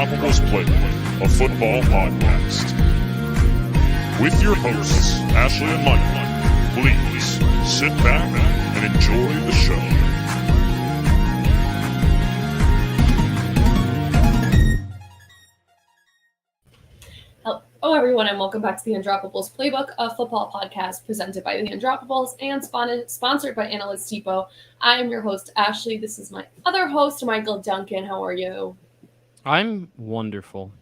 Undroppables Playbook, a football podcast. With your hosts, Ashley and Mike, please sit back and enjoy the show. Hello, everyone, and welcome back to the Undroppables Playbook, a football podcast presented by the Undroppables and sponsored by Analyst Depot. I am your host, Ashley. This is my other host, Michael Duncan. How are you? I'm wonderful.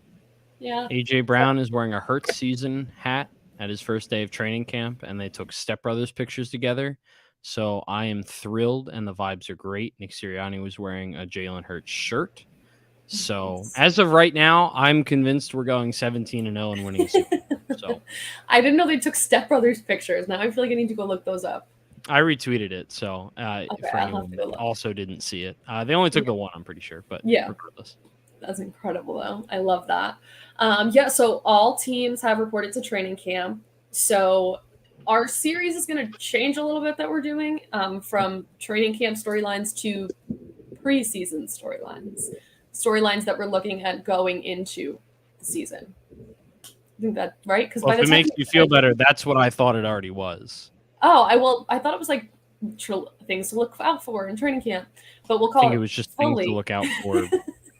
Yeah. AJ Brown is wearing a Hurt season hat at his first day of training camp, and they took Step Brothers pictures together. So I am thrilled, and the vibes are great. Nick Sirianni was wearing a Jalen Hurts shirt. So as of right now, I'm convinced we're going 17-0 and winning a Super Bowl. So I didn't know they took Step Brothers pictures. Now I feel like I need to go look those up. I retweeted it. So for anyone who also didn't see it, they only took the one, I'm pretty sure. But regardless. That's incredible, though. I love that. So all teams have reported to training camp. So our series is going to change a little bit that we're doing from training camp storylines to preseason storylines that we're looking at going into the season. I think that's right. Because if it makes you feel better, that's what I thought it already was. Oh, I thought it was like things to look out for in training camp, but we'll call it. I think it was just things to look out for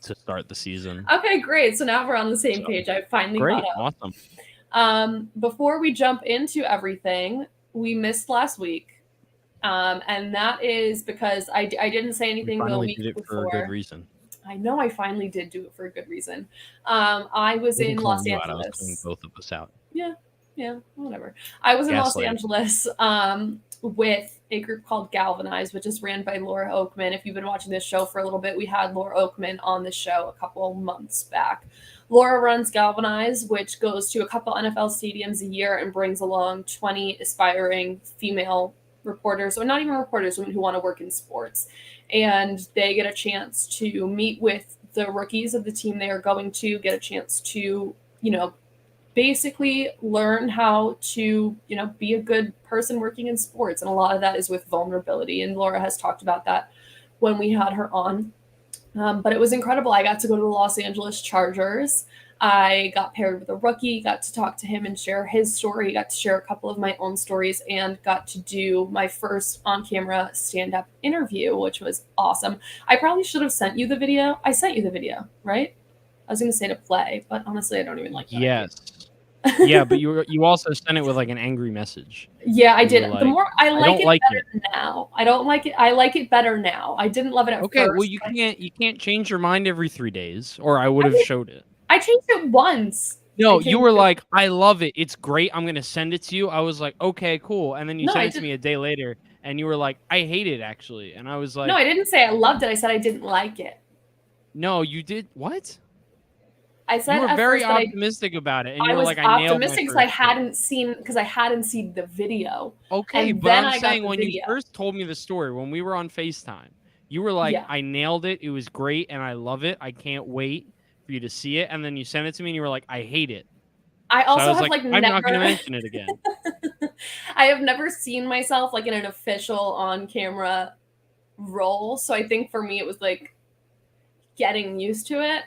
to start the season. Okay, great. So now we're on the same page. I finally got up. Awesome. Before we jump into everything, we missed last week. And that is because I didn't say anything the week did it before. For a good reason. I know I finally did do it for a good reason. I was in Los Angeles. I was calling both of us out. Yeah, whatever. I was in Los Angeles with a group called Galvanize, which is ran by Laura Oakman. If you've been watching this show for a little bit, we had Laura Oakman on the show a couple months back. Laura runs Galvanize, which goes to a couple NFL stadiums a year and brings along 20 aspiring female reporters, or not even reporters, women who want to work in sports. And they get a chance to meet with the rookies of the team they are going to, get a chance to, basically learn how to, be a good person working in sports. And a lot of that is with vulnerability. And Laura has talked about that when we had her on. But it was incredible. I got to go to the Los Angeles Chargers. I got paired with a rookie, got to talk to him and share his story, got to share a couple of my own stories, and got to do my first on-camera stand-up interview, which was awesome. I probably should have sent you the video. I sent you the video, right? I was going to say to play, but honestly, I don't even like that. Yes. Yeah, but you also sent it with like an angry message. Yeah, I did. The more I like it better now. I don't like it. I like it better now. I didn't love it at first. Okay, well you can't change your mind every 3 days, or I would have showed it. I changed it once. No, you were like, I love it. It's great. I'm gonna send it to you. I was like, okay, cool. And then you sent it to me a day later, and you were like, I hate it actually. And I was like, no, I didn't say I loved it. I said I didn't like it. No, you did. What? I said you were very optimistic about it, and you were like, "I nailed it." Because I hadn't seen the video. Okay, but I'm saying when you first told me the story, when we were on FaceTime, you were like, "I nailed it. It was great, and I love it. I can't wait for you to see it." And then you sent it to me, and you were like, "I hate it." I also have I'm not going to mention it again. I have never seen myself like in an official on-camera role, so I think for me it was like getting used to it.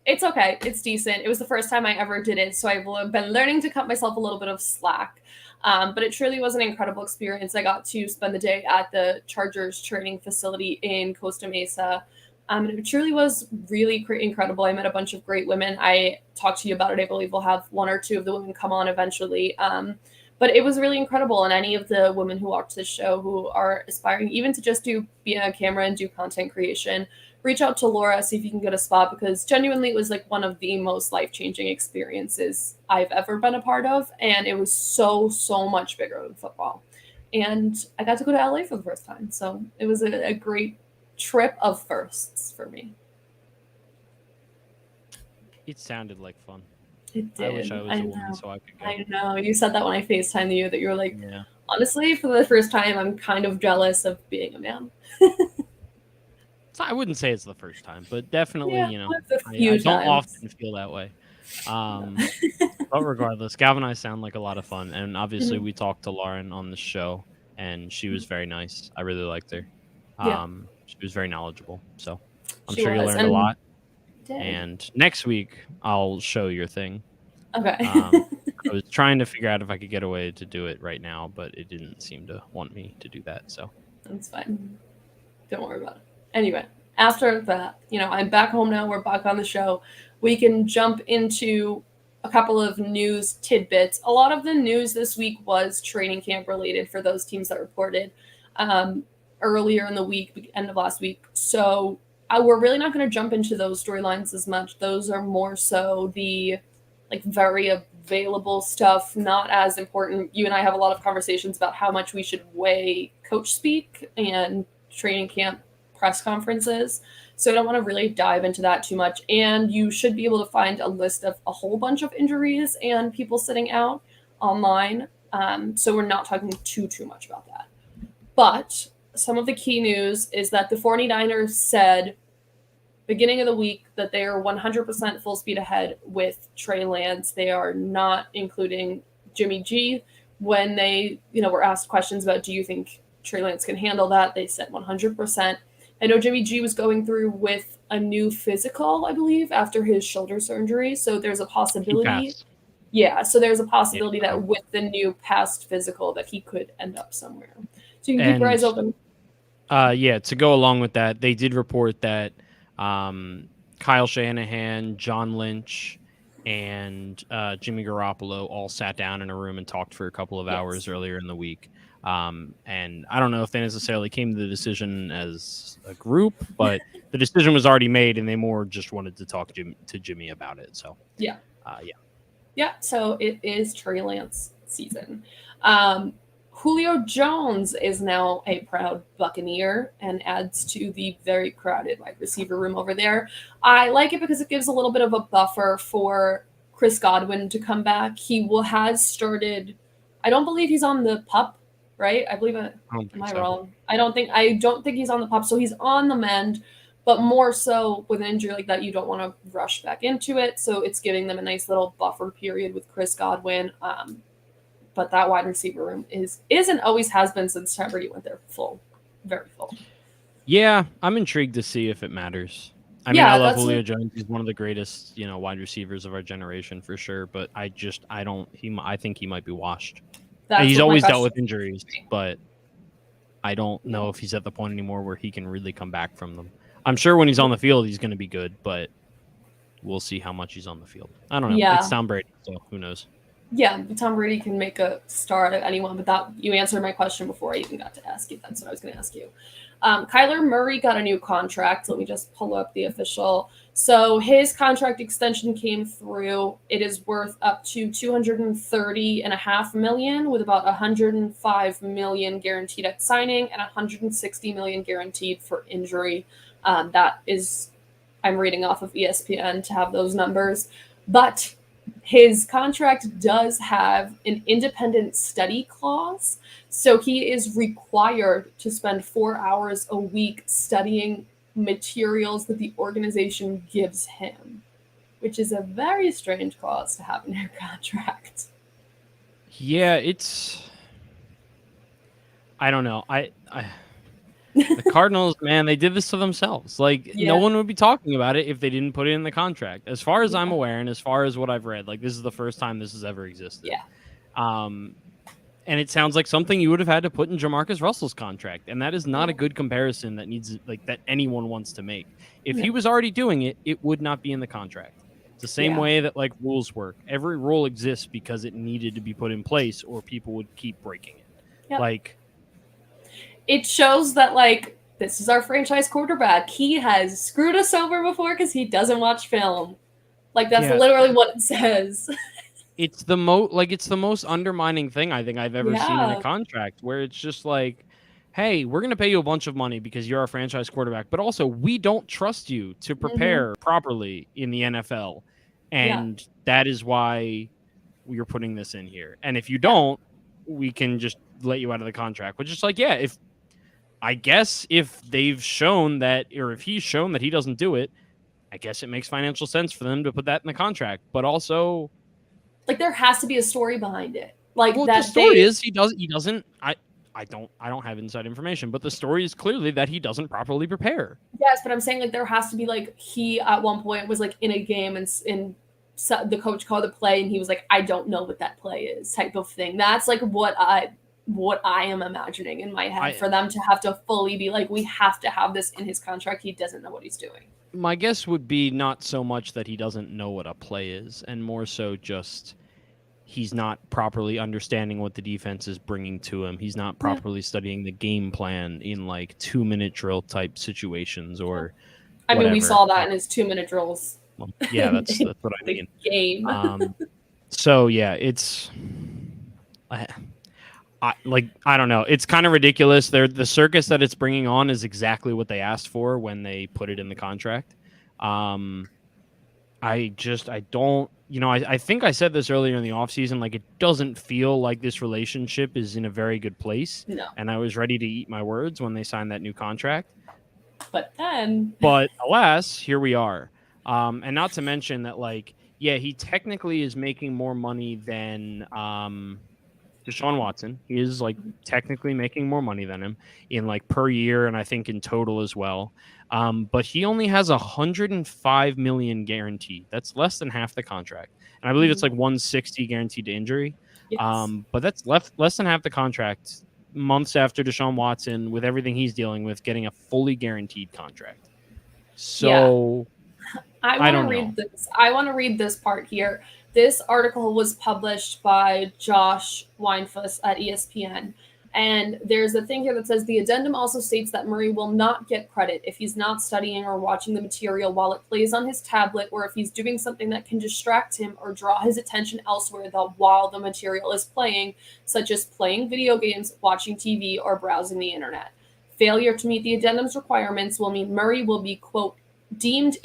It's okay. It's decent. It was the first time I ever did it, so I've been learning to cut myself a little bit of slack. But it truly was an incredible experience. I got to spend the day at the Chargers training facility in Costa Mesa. And it truly was really incredible. I met a bunch of great women. I talked to you about it. I believe we'll have 1 or 2 of the women come on eventually. But it was really incredible. And any of the women who watch this show who are aspiring even to just be on camera and do content creation, reach out to Laura, see if you can get a spot, because genuinely it was like one of the most life-changing experiences I've ever been a part of. And it was so, so much bigger than football. And I got to go to LA for the first time. So it was a great trip of firsts for me. It sounded like fun. It did. I wish I was a woman so I could go. I know. You said that when I FaceTimed you, that you were like, honestly, for the first time, I'm kind of jealous of being a man. I wouldn't say it's the first time, but definitely, I don't often feel that way. But regardless, Galvin and I sound like a lot of fun. And obviously, we talked to Lauren on the show, and she was very nice. I really liked her. She was very knowledgeable. So I'm sure you learned a lot. And next week, I'll show your thing. Okay. I was trying to figure out if I could get away to do it right now, but it didn't seem to want me to do that. So that's fine. Don't worry about it. Anyway, after that, I'm back home now. We're back on the show. We can jump into a couple of news tidbits. A lot of the news this week was training camp related for those teams that reported earlier in the week, end of last week. So we're really not going to jump into those storylines as much. Those are more so the very available stuff, not as important. You and I have a lot of conversations about how much we should weigh coach speak and training camp press conferences. So I don't want to really dive into that too much. And you should be able to find a list of a whole bunch of injuries and people sitting out online. So we're not talking too much about that. But some of the key news is that the 49ers said beginning of the week that they are 100% full speed ahead with Trey Lance. They are not including Jimmy G. When they, were asked questions about, do you think Trey Lance can handle that? They said 100%. I know Jimmy G was going through with a new physical, I believe, after his shoulder surgery. So there's a possibility. Yeah. So there's a possibility that with the new past physical that he could end up somewhere. So you can keep your eyes open. To go along with that, they did report that Kyle Shanahan, John Lynch, and Jimmy Garoppolo all sat down in a room and talked for a couple of hours earlier in the week. And I don't know if they necessarily came to the decision as a group, but the decision was already made, and they more just wanted to talk to Jimmy about it. So yeah. So it is Trey Lance season. Julio Jones is now a proud Buccaneer and adds to the very crowded wide receiver room over there. I like it because it gives a little bit of a buffer for Chris Godwin to come back. He has started. I don't believe he's on the PUP, right? I believe it. Am I wrong? I don't think he's on the PUP. So he's on the mend, but more so with an injury like that, you don't want to rush back into it. So it's giving them a nice little buffer period with Chris Godwin. But that wide receiver room is and always has been since Tom Brady went there full, very full. Yeah, I'm intrigued to see if it matters. I mean, I love Julio Jones. He's one of the greatest, wide receivers of our generation for sure. But I think he might be washed. He's always dealt with injuries, but I don't know if he's at the point anymore where he can really come back from them. I'm sure when he's on the field, he's going to be good, but we'll see how much he's on the field. I don't know. Yeah. It's Tom Brady, so who knows? Yeah, Tom Brady can make a star out of anyone, but that you answered my question before I even got to ask you. That's what I was going to ask you. Kyler Murray got a new contract. Let me just pull up the official. So his contract extension came through. It is worth up to $230.5 million, with about $105 million guaranteed at signing and $160 million guaranteed for injury. That is, I'm reading off of ESPN to have those numbers, but his contract does have an independent study clause, so he is required to spend 4 hours a week studying materials that the organization gives him, which is a very strange clause to have in your contract. Yeah, I don't know. The Cardinals, man, they did this to themselves. No one would be talking about it if they didn't put it in the contract. As far as I'm aware, and as far as what I've read, this is the first time this has ever existed. Yeah. And it sounds like something you would have had to put in Jamarcus Russell's contract, and that is not a good comparison that needs that anyone wants to make. If he was already doing it, it would not be in the contract. It's the same way that rules work. Every rule exists because it needed to be put in place, or people would keep breaking it. Yep. It shows that, this is our franchise quarterback. He has screwed us over before because he doesn't watch film. That's literally what it says. It's the most undermining thing I think I've ever seen in a contract, where it's just hey, we're going to pay you a bunch of money because you're our franchise quarterback, but also we don't trust you to prepare properly in the NFL. And that is why we're putting this in here. And if you don't, we can just let you out of the contract, which is if they've shown that, or if he's shown that he doesn't do it, I guess it makes financial sense for them to put that in the contract. But also, there has to be a story behind it. The story is he doesn't. I don't have inside information, but the story is clearly that he doesn't properly prepare. Yes, but I'm saying like there has to be like he at one point was like in a game and the coach called a play and he was like, I don't know what that play is, type of thing. That's like what I am imagining in my head for them to have to fully be like, we have to have this in his contract. He doesn't know what he's doing. My guess would be not so much that he doesn't know what a play is, and more so just he's not properly understanding what the defense is bringing to him. He's not properly studying the game plan in like 2-minute drill type situations or I mean, we saw that in his 2-minute drills. Well, yeah, that's what I mean. Game. So yeah, it's I don't know. It's kind of ridiculous. The circus that it's bringing on is exactly what they asked for when they put it in the contract. I don't, I think I said this earlier in the offseason, like it doesn't feel like this relationship is in a very good place. No. And I was ready to eat my words when they signed that new contract. But alas, here we are. And not to mention that, like, yeah, he technically is making more money than Deshaun Watson. He is like technically making more money than him in like per year, and I think in total as well. But he only has $105 million guaranteed. That's less than half the contract, and I believe it's like $160 guaranteed to injury. yes. But that's less than half the contract. Months after Deshaun Watson, with everything he's dealing with, getting a fully guarenteed contract. So I want to read this. I want to read this part here. This article was published by Josh Weinfuss at ESPN. And there's a thing here that says the addendum also states that Murray will not get credit if he's not studying or watching the material while it plays on his tablet, or if he's doing something that can distract him or draw his attention elsewhere while the material is playing, such as playing video games, watching TV, or browsing the internet. Failure to meet the addendum's requirements will mean Murray will be, quote, deemed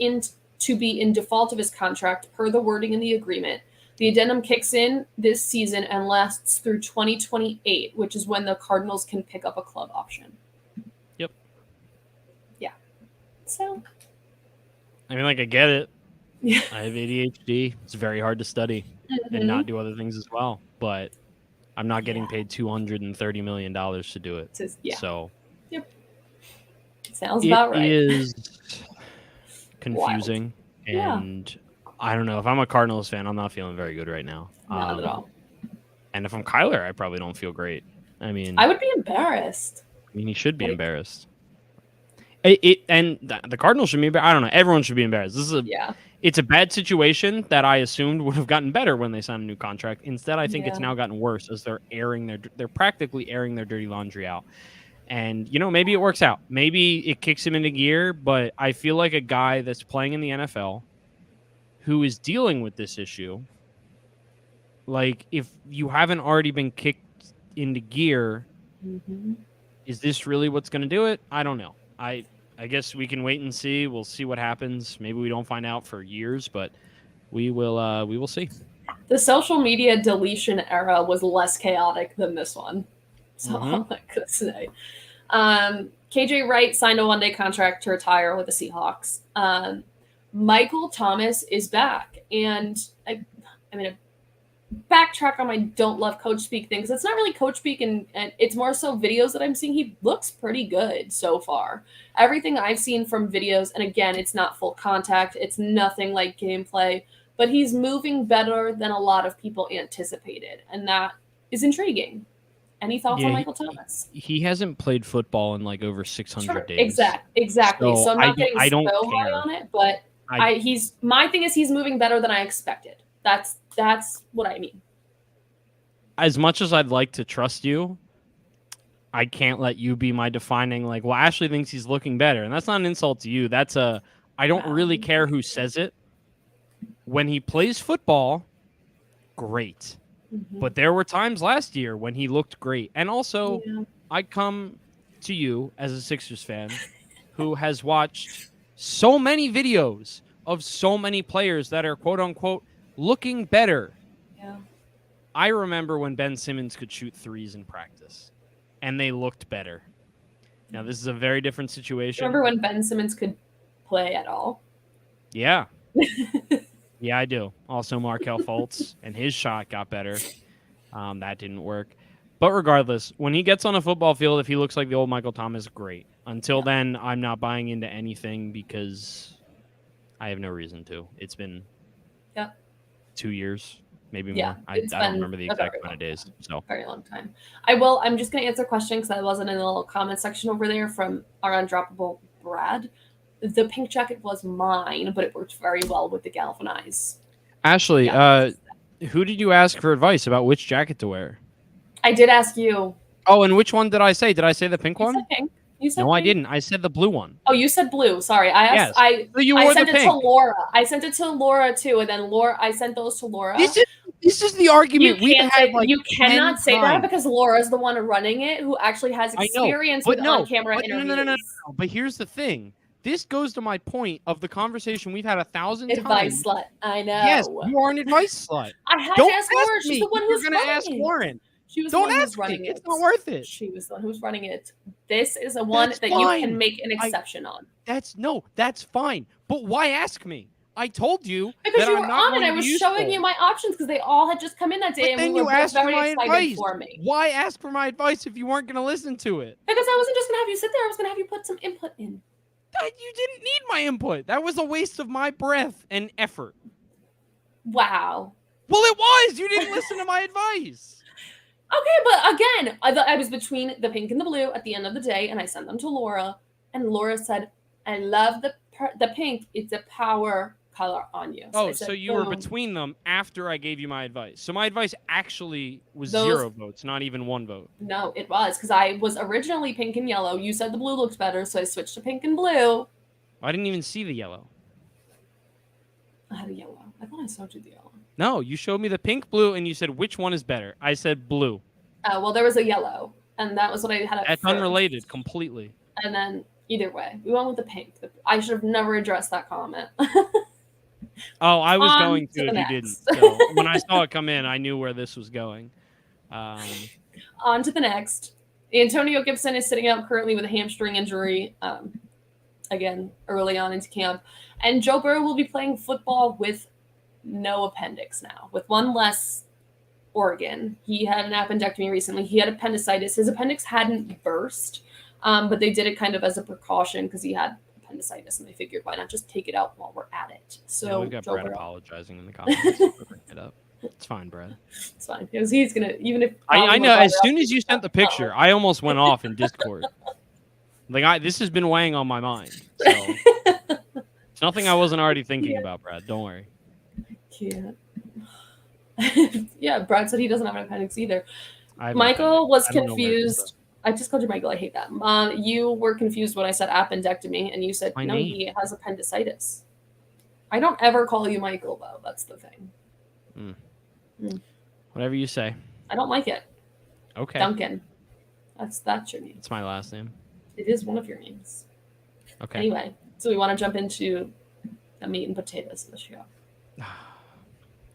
to be in default of his contract per the wording in the agreement. The addendum kicks in this season and lasts through 2028, which is when the Cardinals can pick up a club option. Yep. Yeah. So. I mean, like, I get it. Yeah. I have ADHD. It's very hard to study and not do other things as well. But I'm not getting paid $230 million to do it. So. Yep. Sounds about right. It is confusing. And I don't know. If I'm a Cardinals fan, I'm not feeling very good right now. Not at all. And if I'm Kyler, I probably don't feel great. I mean, I would be embarrassed. I mean, he should be embarrassed. And the Cardinals should be embarrassed. I don't know. Everyone should be embarrassed. It's a bad situation that I assumed would have gotten better when they signed a new contract. Instead, I think it's now gotten worse as they're practically airing their dirty laundry out. And, maybe it works out. Maybe it kicks him into gear, but I feel like a guy that's playing in the NFL who is dealing with this issue, like, if you haven't already been kicked into gear, is this really what's going to do it? I don't know. I guess we can wait and see. We'll see what happens. Maybe we don't find out for years, but we will see. The social media deletion era was less chaotic than this one. So all I could say. KJ Wright signed a one-day contract to retire with the Seahawks. Michael Thomas is back. And I mean, backtrack on my don't love coach speak thing, because it's not really coach speak, and it's more so videos that I'm seeing. He looks pretty good so far. Everything I've seen from videos, and again, it's not full contact. It's nothing like gameplay. But he's moving better than a lot of people anticipated. And that is intriguing. Any thoughts on Michael Thomas? He hasn't played football in like over 600 days. Exactly. So I'm not getting so high on it, but my thing is he's moving better than I expected. That's what I mean. As much as I'd like to trust you, I can't let you be my defining, like, well, Ashley thinks he's looking better. And that's not an insult to you. I don't really care who says it. When he plays football, great. But there were times last year when he looked great. And also, I come to you as a Sixers fan who has watched so many videos of so many players that are, quote unquote, looking better. Yeah. I remember when Ben Simmons could shoot threes in practice and they looked better. Now, this is a very different situation. Remember when Ben Simmons could play at all? Yeah. Yeah, I do. Also, Markelle Fultz and his shot got better. That didn't work. But regardless, when he gets on a football field, if he looks like the old Michael Thomas, great. Until then, I'm not buying into anything because I have no reason to. It's been 2 years, maybe more. I don't remember the exact amount of days. So very long time. I'm just going to answer a question because I wasn't in the little comment section over there from our undroppable Brad. The pink jacket was mine, but it worked very well with the galvanize. Ashley, who did you ask for advice about which jacket to wear? I did ask you. Oh, and which one did I say? Did I say the pink one? Said pink. You said no, pink. I didn't. I said the blue one. Oh, you said blue. Sorry. I asked. Yes. So you I wore sent the it pink. to Laura. I sent it to Laura too, and then I sent those to Laura. This is the argument we've had. You cannot say that because Laura's the one running it, who actually has experience with on-camera interviews. No. But here's the thing. This goes to my point of the conversation we've had 1,000 times. Advice slut. I know. Yes, you are an advice slut. I had Don't to ask Laura. She's the one who's running it. You're going to ask Lauren. She was Don't the one ask who's running me. it. It's not worth it. She was the one who's running it. This is a one that you can make an exception on. That's fine. But why ask me? I told you because that you I'm were not on and I was showing you my options because they all had just come in that day, but and we were both very excited for me. Why ask for my advice if you weren't going to listen to it? Because I wasn't just going to have you sit there. I was going to have you put some input in. You didn't need my input. That was a waste of my breath and effort. Wow. Well, it was. You didn't listen to my advice. Okay, but again, I was between the pink and the blue at the end of the day, and I sent them to Laura, and Laura said, "I love the pink. It's a power color on you." So you were between them after I gave you my advice. So my advice actually was 0 votes, not even 1 vote. No, it was because I was originally pink and yellow. You said the blue looks better, so I switched to pink and blue. I didn't even see the yellow. I had a yellow. I thought I showed you the yellow. No, you showed me the pink, blue, and you said, which one is better? I said blue. Well, there was a yellow, and that was what I had. That's unrelated completely. And then either way, we went with the pink. I should have never addressed that comment. Oh, I was going to if you didn't. So when I saw it come in, I knew where this was going. On to the next. Antonio Gibson is sitting out currently with a hamstring injury. Again, early on into camp. And Joe Burrow will be playing football with no appendix now, with one less organ. He had an appendectomy recently. He had appendicitis. His appendix hadn't burst, but they did it kind of as a precaution because he had appendicitis, and they figured why not just take it out while we're at it. So yeah, we've got Joe Brad Burrow. Apologizing in the comments. Bring it up. It's fine, Brad. It's fine because he's gonna even if I know. As soon as you sent the picture, I almost went off in Discord. This has been weighing on my mind. So it's nothing I wasn't already thinking about, Brad. Don't worry. Can't. Yeah, Brad said he doesn't have an appendix either. Michael was confused. I just called you Michael. I hate that. You were confused when I said appendectomy, and you said no, he has appendicitis. I don't ever call you Michael, though. That's the thing. Whatever you say. I don't like it. Okay. Duncan. That's your name. It's my last name. It is one of your names. Okay. Anyway, so we want to jump into the meat and potatoes of the show.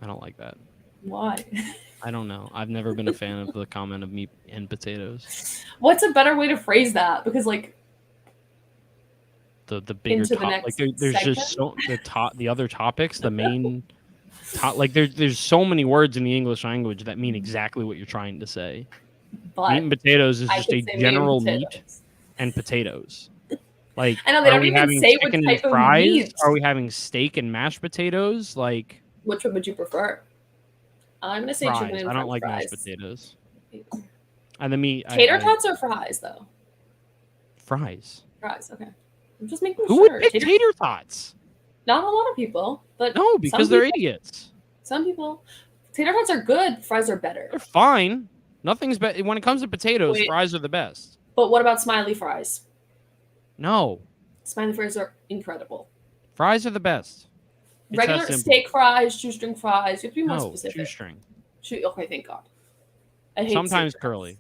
I don't like that. Why? I don't know. I've never been a fan of the comment of meat and potatoes. What's a better way to phrase that? Because the bigger top, there's just so the other topics, the main top, there's so many words in the English language that mean exactly what you're trying to say. But meat and potatoes is just a general meat and potatoes. I know they don't even say what type of meat. Are we having steak and mashed potatoes? Which one would you prefer? I'm gonna say chicken and I don't like fries. mashed potatoes. And the meat. Tater tots or fries, though? Fries. Fries. Okay. I'm just making sure. Who would pick tater tots? Not a lot of people, but no, because they're idiots. Some people. Tater tots are good. Fries are better. They're fine. Nothing's better when it comes to potatoes. Fries are the best. But what about smiley fries? No. Smiley fries are incredible. Fries are the best. It's regular steak fries, shoestring fries. You have to be more specific. Shoestring. Okay, thank God. I hate sometimes curly.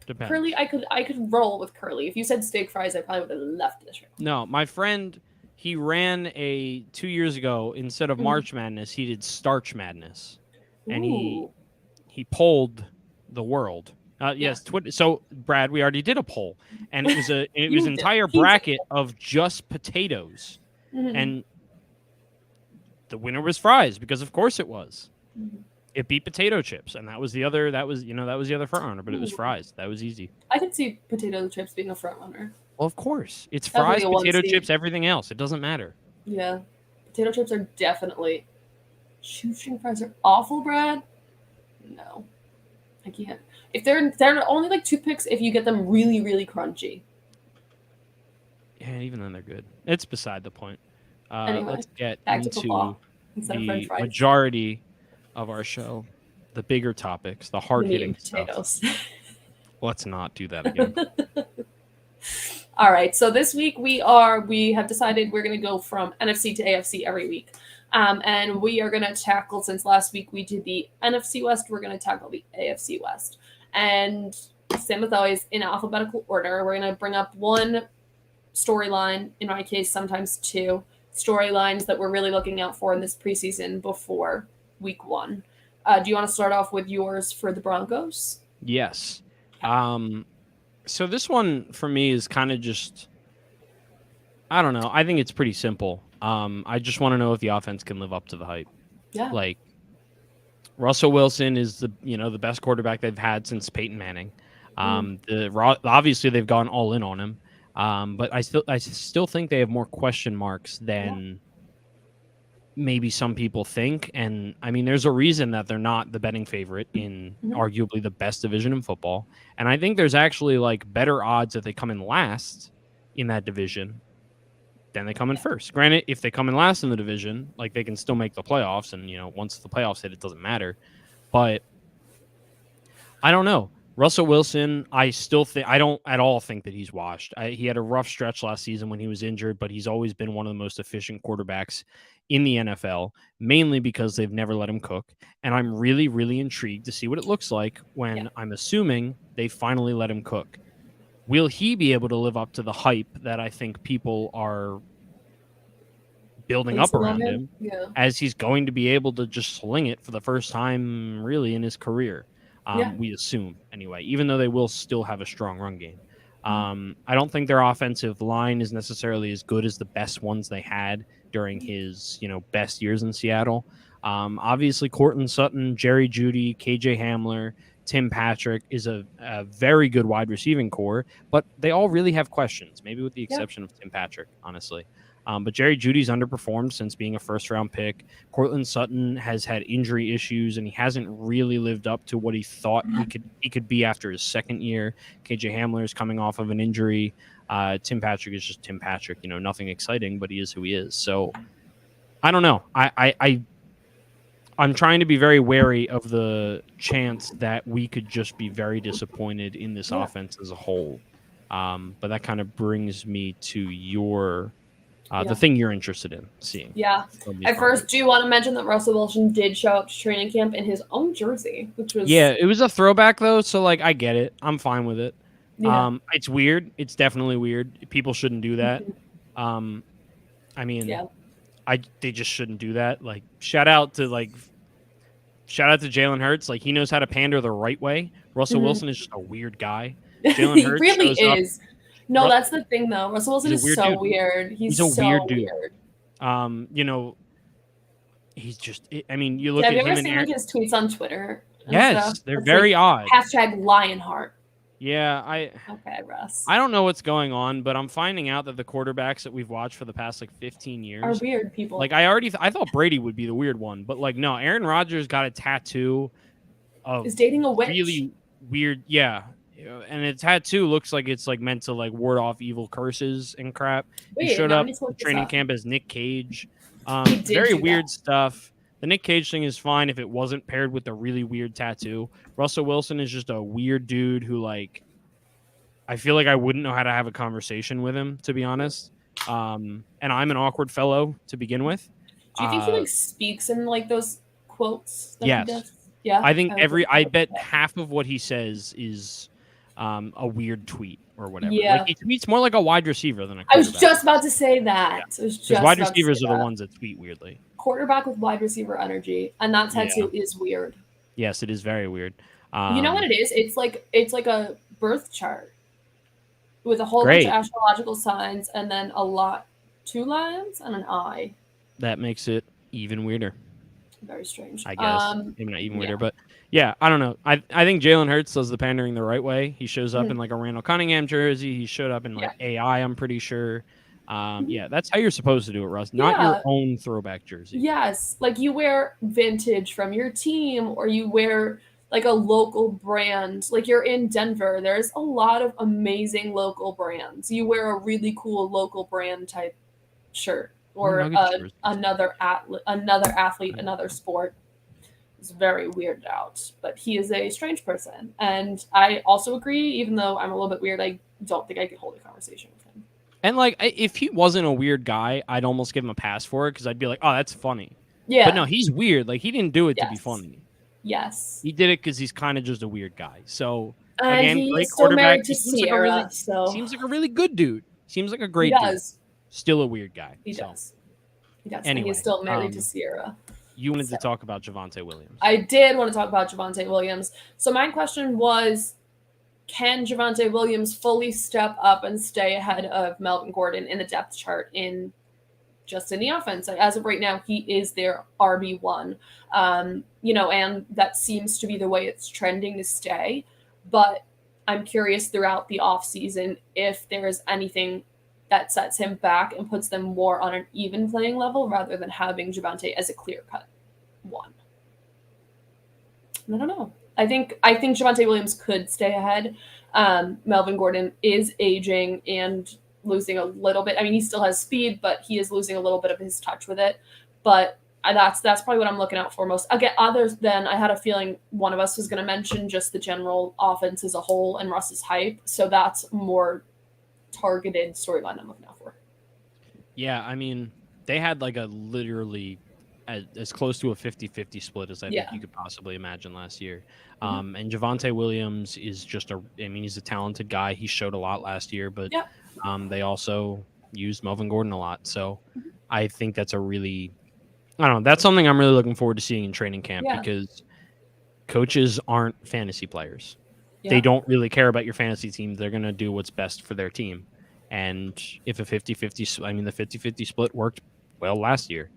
Depends. Curly, I could roll with curly. If you said steak fries, I probably would have left the show. No, my friend, he ran 2 years ago. Instead of March Madness, he did Starch Madness, and he polled the world. Yes, Twitter. So, Brad, we already did a poll, and it was an entire bracket of just potatoes, and the winner was fries because, of course, it was. It beat potato chips, and that was the other front runner, but it was fries. That was easy. I could see potato chips being a front runner. Well, of course. It's Definitely fries, a one potato seed. chips, everything else. It doesn't matter. Yeah. Potato chips are definitely. Shoestring fries are awful, Brad. No. I can't. If they're only like toothpicks if you get them really, really crunchy. Yeah, even then they're good. It's beside the point. Anyway, let's get back to into football instead of french the fries. majority of our show, the bigger topics, the hard-hitting potatoes. stuff. Let's not do that again. All right, so this week we have decided we're going to go from NFC to AFC every week. And we are going to tackle, since last week we did the NFC West, we're going to tackle the AFC West. And same as always, in alphabetical order, we're going to bring up one storyline, in my case, sometimes two storylines that we're really looking out for in this preseason before week one. Do you want to start off with yours for the Broncos? Yes. So this one for me is kind of just, I don't know. I think it's pretty simple. I just want to know if the offense can live up to the hype. Yeah. Like, Russell Wilson is the best quarterback they've had since Peyton Manning. Obviously they've gone all in on him. But I still think they have more question marks than maybe some people think. And I mean, there's a reason that they're not the betting favorite in arguably the best division in football. And I think there's actually like better odds that they come in last in that division than they come in first. Granted, if they come in last in the division, like they can still make the playoffs. And, once the playoffs hit, it doesn't matter. But I don't know. Russell Wilson, I don't at all think that he's washed. He had a rough stretch last season when he was injured, but he's always been one of the most efficient quarterbacks in the NFL, mainly because they've never let him cook. And I'm really, really intrigued to see what it looks like when I'm assuming they finally let him cook. Will he be able to live up to the hype that I think people are building up around him as he's going to be able to just sling it for the first time really in his career? We assume anyway, even though they will still have a strong run game. I don't think their offensive line is necessarily as good as the best ones they had during his, best years in Seattle. Obviously, Courtland Sutton, Jerry Jeudy, KJ Hamler, Tim Patrick is a very good wide receiving core, but they all really have questions, maybe with the exception of Tim Patrick, honestly. But Jerry Jeudy's underperformed since being a first-round pick. Courtland Sutton has had injury issues, and he hasn't really lived up to what he thought he could be after his second year. KJ Hamler is coming off of an injury. Tim Patrick is just Tim Patrick. Nothing exciting, but he is who he is. So I don't know. I'm trying to be very wary of the chance that we could just be very disappointed in this offense as a whole. But that kind of brings me to your... the thing you're interested in seeing. Yeah. I first do want to mention that Russell Wilson did show up to training camp in his own jersey, which was... Yeah, it was a throwback, though, so, I get it. I'm fine with it. Yeah. It's weird. It's definitely weird. People shouldn't do that. They just shouldn't do that. Shout out to Jalen Hurts. He knows how to pander the right way. Russell Wilson is just a weird guy. Jalen Hurts really is. No, that's the thing, though. Russell Wilson is so weird. He's a so weird dude. He's just... you look at him and... Have you ever seen his tweets on Twitter? Yes, they're very odd. #Lionheart. Yeah, Okay, Russ. I don't know what's going on, but I'm finding out that the quarterbacks that we've watched for the past 15 years are weird people. I thought Brady would be the weird one, but no, Aaron Rodgers got a tattoo of... Is dating a witch. Really weird, yeah. And a tattoo looks like it's meant to ward off evil curses and crap. He showed up at training camp as Nick Cage. Very weird stuff. The Nick Cage thing is fine if it wasn't paired with a really weird tattoo. Russell Wilson is just a weird dude who I feel like I wouldn't know how to have a conversation with him, to be honest. And I'm an awkward fellow to begin with. Do you think he speaks in those quotes that yes. he does? Yeah. I think I bet half of what he says is a weird tweet or whatever. Yeah. He tweets more like a wide receiver than a quarterback. I was just about to say that. Because wide receivers are the ones that tweet weirdly. Quarterback with wide receiver energy, and that tattoo is weird. Yes, it is very weird. You know what it is? It's like a birth chart with a whole bunch of astrological signs, and then 2 lines and an eye. That makes it even weirder. Very strange. I guess maybe not even weirder, but yeah, I don't know. I think Jalen Hurts does the pandering the right way. He shows up in like a Randall Cunningham jersey. He showed up in like AI. I'm pretty sure. Yeah, that's how you're supposed to do it, Russ. Not your own throwback jersey. Yes, like you wear vintage from your team, or you wear like a local brand. Like you're in Denver, there's a lot of amazing local brands. You wear a really cool local brand type shirt, or another athlete, another sport. It's very weirded out, but he is a strange person, and I also agree. Even though I'm a little bit weird, I don't think I could hold a conversation with him. And like, if he wasn't a weird guy, I'd almost give him a pass for it because I'd be like, "Oh, that's funny." Yeah, but no, he's weird. Like he didn't do it to be funny. Yes, he did it because he's kind of just a weird guy. So and again, great still quarterback. To Sierra, seems like a really good dude. Seems like a great dude. Still a weird guy. He does. He does. Anyway, and he's still married to Sierra. You wanted to talk about Javonte Williams. I did want to talk about Javonte Williams. So my question was, can Javonte Williams fully step up and stay ahead of Melvin Gordon in the depth chart in the offense? As of right now, he is their RB1. And that seems to be the way it's trending to stay. But I'm curious throughout the offseason if there is anything that sets him back and puts them more on an even playing level rather than having Javonte as a clear-cut one. I don't know. I think Javonte Williams could stay ahead. Melvin Gordon is aging and losing a little bit. I mean, he still has speed, but he is losing a little bit of his touch with it. But that's probably what I'm looking out for most. Again, other than I had a feeling one of us was going to mention just the general offense as a whole and Russ's hype. So that's more targeted storyline I'm looking out for. Yeah, I mean, they had like a literally as close to a 50-50 split as I think you could possibly imagine last year. And Javonte Williams is he's a talented guy. He showed a lot last year, but they also used Melvin Gordon a lot. So I think that's that's something I'm really looking forward to seeing in training camp because coaches aren't fantasy players. They don't really care about your fantasy team. They're going to do what's best for their team. And if a 50-50, the 50-50 split worked well last year.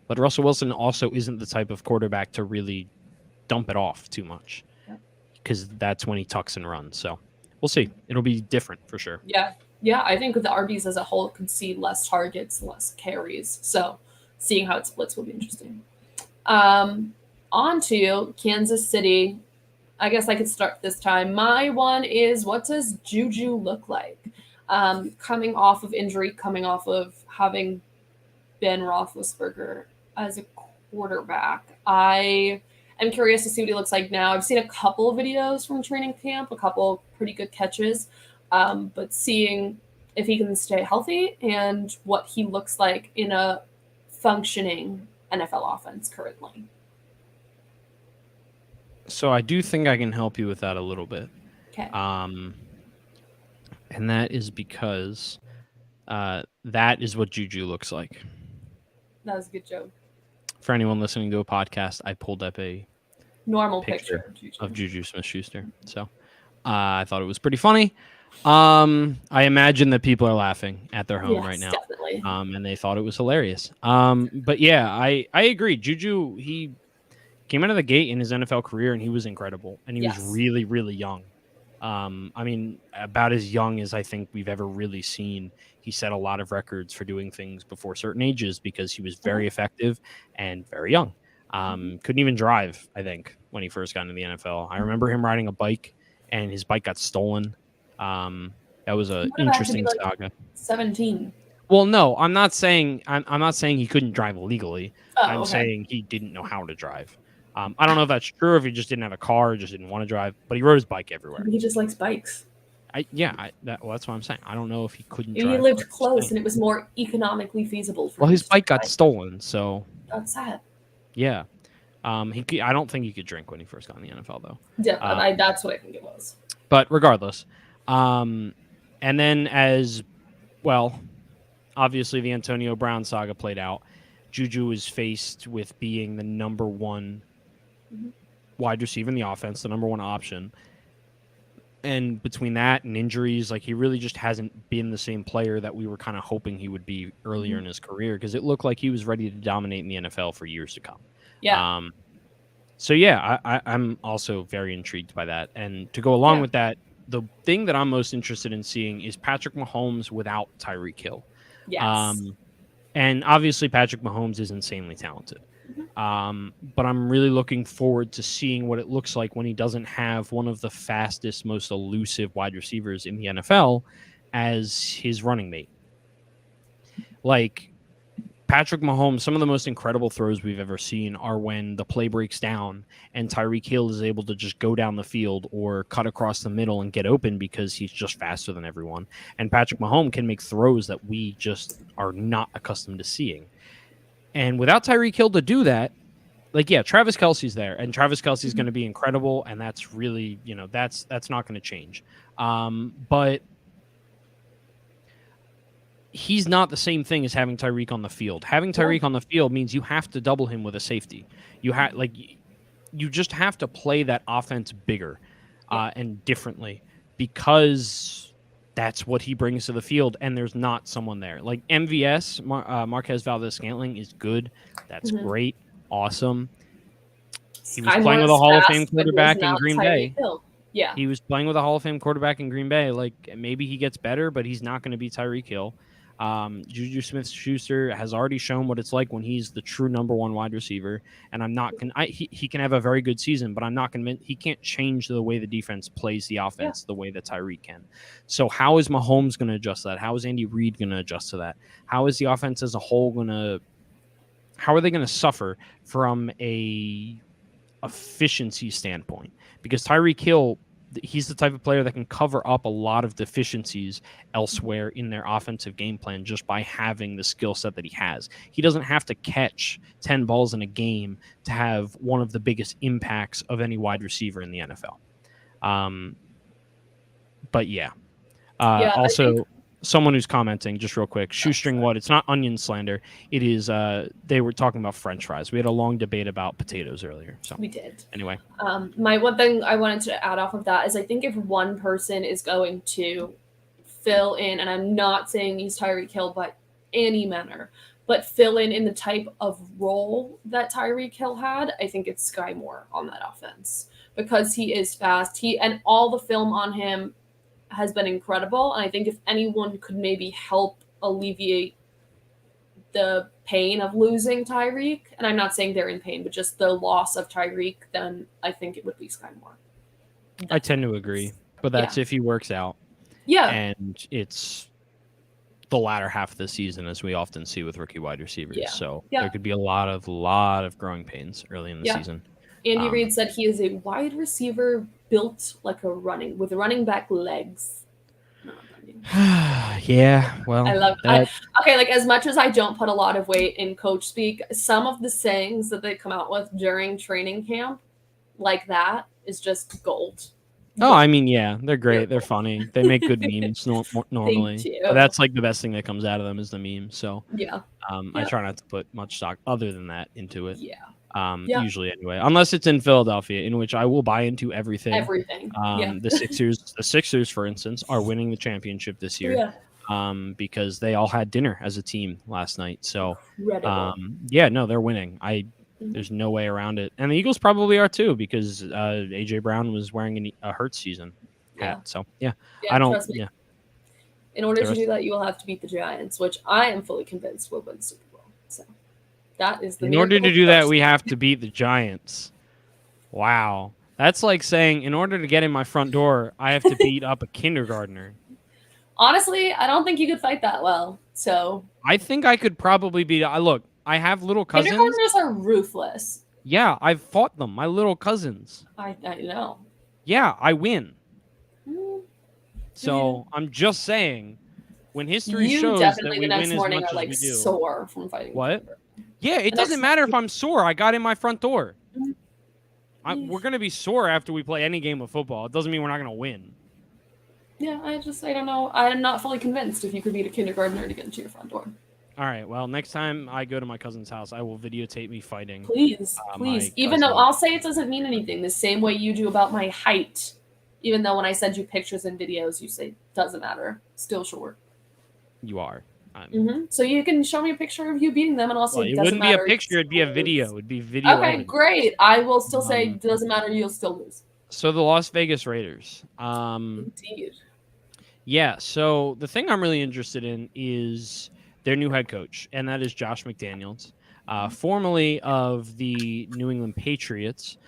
But Russell Wilson also isn't the type of quarterback to really dump it off too much because that's when he tucks and runs. So we'll see. It'll be different for sure. Yeah. I think the RBs as a whole could see less targets, less carries. So seeing how it splits will be interesting. On to Kansas City. I guess I could start this time. My one is, what does Juju look like? Coming off of injury, coming off of having Ben Roethlisberger as a quarterback. I am curious to see what he looks like now. I've seen a couple of videos from training camp, a couple pretty good catches, but seeing if he can stay healthy and what he looks like in a functioning NFL offense currently. So I do think I can help you with that a little bit. Okay. And that is because that is what Juju looks like. That was a good joke. For anyone listening to a podcast, I pulled up a normal picture of Juju Smith-Schuster. So I thought it was pretty funny. I imagine that people are laughing at their home right now. Definitely. And they thought it was hilarious. But yeah, I agree. Juju, he came out of the gate in his NFL career and he was incredible. And he was really, really young. About as young as I think we've ever really seen. He set a lot of records for doing things before certain ages because he was very effective and very young. Couldn't even drive, I think, when he first got into the NFL. I remember him riding a bike and his bike got stolen. That was an interesting saga. 17. Well, no, I'm not saying he couldn't drive legally. I'm saying he didn't know how to drive. I don't know if that's true, if he just didn't have a car or just didn't want to drive, but he rode his bike everywhere. He just likes bikes. That's what I'm saying. I don't know if he couldn't drive. He lived close and it was more economically feasible for him. Well, his bike got stolen, so. That's sad. Yeah. I don't think he could drink when he first got in the NFL, though. Yeah, that's what I think it was. But regardless. And then as well, obviously the Antonio Brown saga played out. Juju was faced with being the number one wide receiver in the offense, the number one option. And between that and injuries, like he really just hasn't been the same player that we were kind of hoping he would be earlier in his career, because it looked like he was ready to dominate in the NFL for years to come. Yeah. So yeah, I'm also very intrigued by that. And to go along with that, the thing that I'm most interested in seeing is Patrick Mahomes without Tyreek Hill. Yes. And obviously Patrick Mahomes is insanely talented. But I'm really looking forward to seeing what it looks like when he doesn't have one of the fastest, most elusive wide receivers in the NFL as his running mate. Like Patrick Mahomes, some of the most incredible throws we've ever seen are when the play breaks down and Tyreek Hill is able to just go down the field or cut across the middle and get open because he's just faster than everyone. And Patrick Mahomes can make throws that we just are not accustomed to seeing. And without Tyreek Hill to do that, like, yeah, Travis Kelce's there, and Travis Kelce's going to be incredible, and that's really, that's not going to change. But he's not the same thing as having Tyreek on the field. Having Tyreek on the field means you have to double him with a safety. You just have to play that offense bigger and differently, because that's what he brings to the field, and there's not someone there. Like MVS, Marquez Valdez-Scantling, is good. That's great. Awesome. He was playing with a Hall of Fame quarterback in Green Bay. Yeah. He was playing with a Hall of Fame quarterback in Green Bay. Like, maybe he gets better, but he's not going to be Tyreek Hill. Juju Smith-Schuster has already shown what it's like when he's the true number one wide receiver. And I'm not going he can have a very good season, but I'm not going to, he can't change the way the defense plays the offense the way that Tyreek can. So how is Mahomes going to adjust to that? How is Andy Reid going to adjust to that? How is the offense as a whole how are they going to suffer from a efficiency standpoint? Because Tyreek Hill, he's the type of player that can cover up a lot of deficiencies elsewhere in their offensive game plan just by having the skill set that he has. He doesn't have to catch 10 balls in a game to have one of the biggest impacts of any wide receiver in the NFL. But yeah. Also, someone who's commenting, just real quick, Shoestring what? It's not onion slander. It is, they were talking about French fries. We had a long debate about potatoes earlier. So we did. Anyway. My one thing I wanted to add off of that is I think if one person is going to fill in, and I'm not saying he's Tyreek Hill, but any manner, but fill in the type of role that Tyreek Hill had, I think it's Sky Moore on that offense, because he is fast. And all the film on him has been incredible, and I think if anyone could maybe help alleviate the pain of losing Tyreek, and I'm not saying they're in pain, but just the loss of Tyreek, then I think it would be Sky Moore. I tend to agree, but that's if he works out. Yeah. And it's the latter half of the season, as we often see with rookie wide receivers. Yeah. So there could be a lot of growing pains early in the season. Andy Reid said he is a wide receiver built like with running back legs. Yeah, well, I love that. Okay, like as much as I don't put a lot of weight in coach speak, some of the sayings that they come out with during training camp, like that, is just gold. Oh, I mean, yeah, they're great. They're funny. They make good memes normally. But that's like the best thing that comes out of them is the meme. So I try not to put much stock other than that into it. Usually anyway, unless it's in Philadelphia, in which I will buy into everything. The Sixers, for instance, are winning the championship this year because they all had dinner as a team last night. So they're winning. There's no way around it. And the Eagles probably are too, because AJ Brown was wearing a Hurts season hat. So I don't. Yeah. In order to do that, you will have to beat the Giants, which I am fully convinced will win the Super Bowl. So that is the. In order to do that, we have to beat the Giants. Wow, that's like saying in order to get in my front door, I have to beat up a kindergartner. Honestly, I don't think you could fight that well. So I think I could probably beat. Look, I have little cousins. Kindergartners are ruthless. Yeah, I've fought them. My little cousins. I know. Yeah, I win. So I'm just saying, when history shows that we win as much as we do. Sore from fighting. What? Yeah, it doesn't matter if I'm sore. I got in my front door. We're gonna be sore after we play any game of football. It doesn't mean we're not gonna win. Yeah, I don't know. I'm not fully convinced if you could beat a kindergartner to get into your front door. All right. Well, next time I go to my cousin's house, I will videotape me fighting. Please. Even though I'll say it doesn't mean anything, the same way you do about my height. Even though when I send you pictures and videos, you say doesn't matter, still short. You are. So you can show me a picture of you beating them, and I'll say it doesn't wouldn't be matter. a picture; it'd be a video. It'd be video. Okay, evidence. great. I will still say doesn't matter. You'll still lose. So the Las Vegas Raiders. Indeed. Yeah. So the thing I'm really interested in is their new head coach, and that is Josh McDaniels, formerly of the New England Patriots,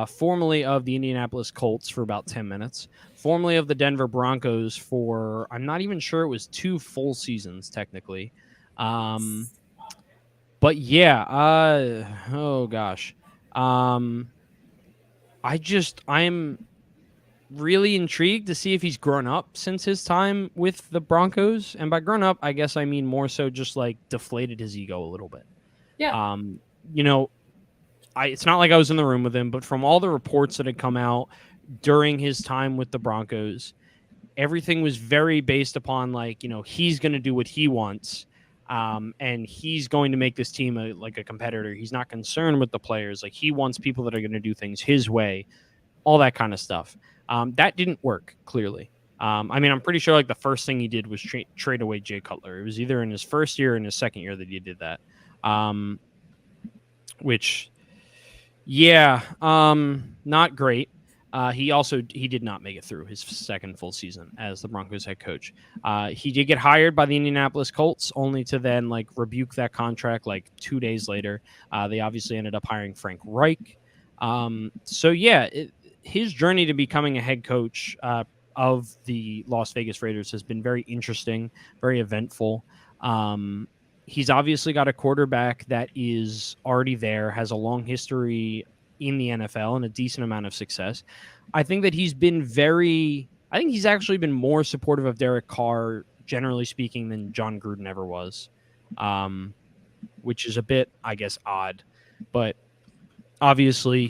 formerly of the Indianapolis Colts for about 10 minutes, formerly of the Denver Broncos for, I'm not even sure, it was 2 full seasons technically. But yeah, oh gosh. I'm really intrigued to see if he's grown up since his time with the Broncos. And by grown up, I guess I mean more so just like deflated his ego a little bit. Yeah. It's not like I was in the room with him, but from all the reports that had come out during his time with the Broncos, everything was very based upon like, he's going to do what he wants. And he's going to make this team a competitor. He's not concerned with the players. Like, he wants people that are going to do things his way, all that kind of stuff. That didn't work, clearly. I'm pretty sure like the first thing he did was trade away Jay Cutler. It was either in his first year or in his second year that he did that. Not great. He did not make it through his second full season as the Broncos head coach. He did get hired by the Indianapolis Colts, only to then rebuke that contract 2 days later. They obviously ended up hiring Frank Reich. His journey to becoming a head coach of the Las Vegas Raiders has been very interesting, very eventful. He's obviously got a quarterback that is already there, has a long history in the NFL and a decent amount of success. I think that he's actually been more supportive of Derek Carr, generally speaking, than John Gruden ever was, which is a bit, I guess, odd. But obviously